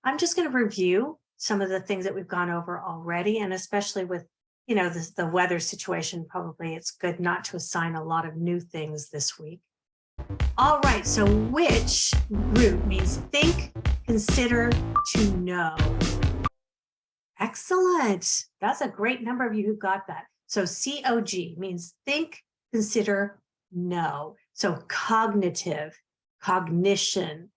I'm just going to review some of the things that we've gone over already, and especially with, the weather situation, probably it's good not to assign a lot of new things this week. All right, so which root means think, consider, to know. Excellent. That's a great number of you who got that. So COG means think, consider, know. So cognitive, cognition,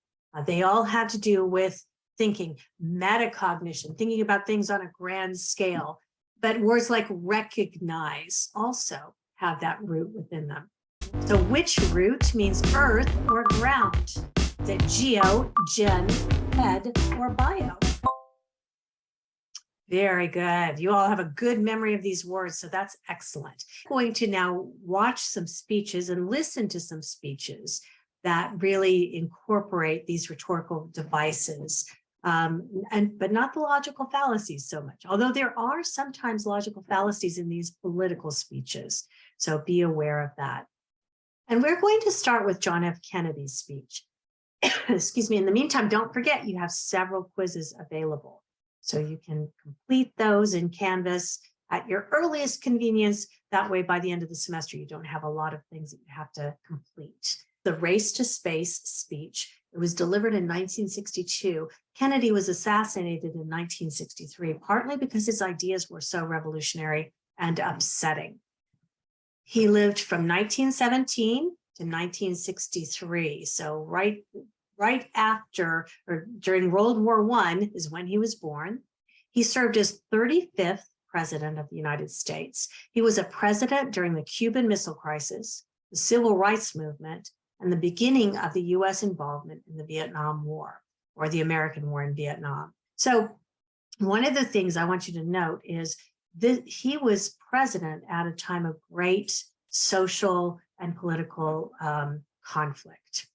they all have to do with thinking. Metacognition, thinking about things on a grand scale. But words like recognize also have that root within them. So which root means earth or ground? Is it geo, gen, med, or bio? Very good. You all have a good memory of these words, so that's excellent. I'm going to now watch some speeches and listen to some speeches that really incorporate these rhetorical devices, but not the logical fallacies so much, although there are sometimes logical fallacies in these political speeches, so be aware of that. And we're going to start with John F. Kennedy's speech. Excuse me. In the meantime, don't forget you have several quizzes available. So you can complete those in Canvas at your earliest convenience. That way, by the end of the semester, you don't have a lot of things that you have to complete. The Race to Space speech, it was delivered in 1962. Kennedy was assassinated in 1963, partly because his ideas were so revolutionary and upsetting. He lived from 1917 to 1963. So right after or during World War I is when he was born. He served as 35th president of the United States. He was a president during the Cuban Missile Crisis, the Civil Rights Movement, and the beginning of the US involvement in the Vietnam War, or the American War in Vietnam. So one of the things I want you to note is that he was president at a time of great social and political conflict.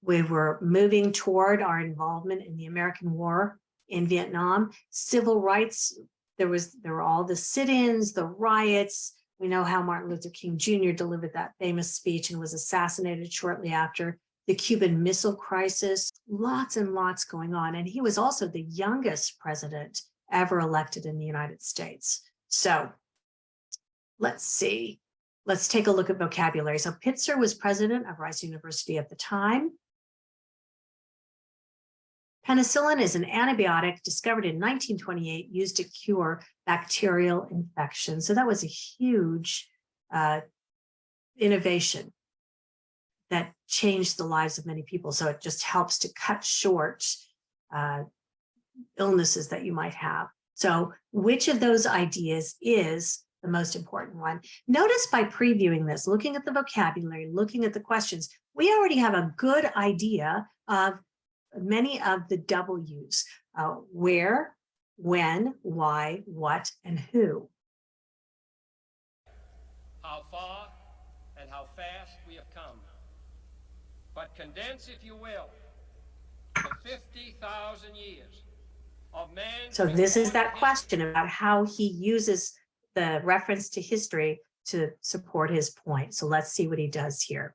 We were moving toward our involvement in the American War in Vietnam. Civil rights, there were all the sit-ins, the riots. We know how Martin Luther King Jr. delivered that famous speech and was assassinated shortly after. The Cuban Missile Crisis, lots and lots going on. And he was also the youngest president ever elected in the United States. So let's see. Let's take a look at vocabulary. So Pitzer was president of Rice University at the time. Penicillin is an antibiotic discovered in 1928 used to cure bacterial infections. So that was a huge innovation that changed the lives of many people. So it just helps to cut short illnesses that you might have. So which of those ideas is the most important one? Notice by previewing this, looking at the vocabulary, looking at the questions, we already have a good idea of many of the W's, where, when, why, what, and who. How far and how fast we have come. But condense, if you will, the 50,000 years of man. So this is that question about how he uses the reference to history to support his point. So let's see what he does here.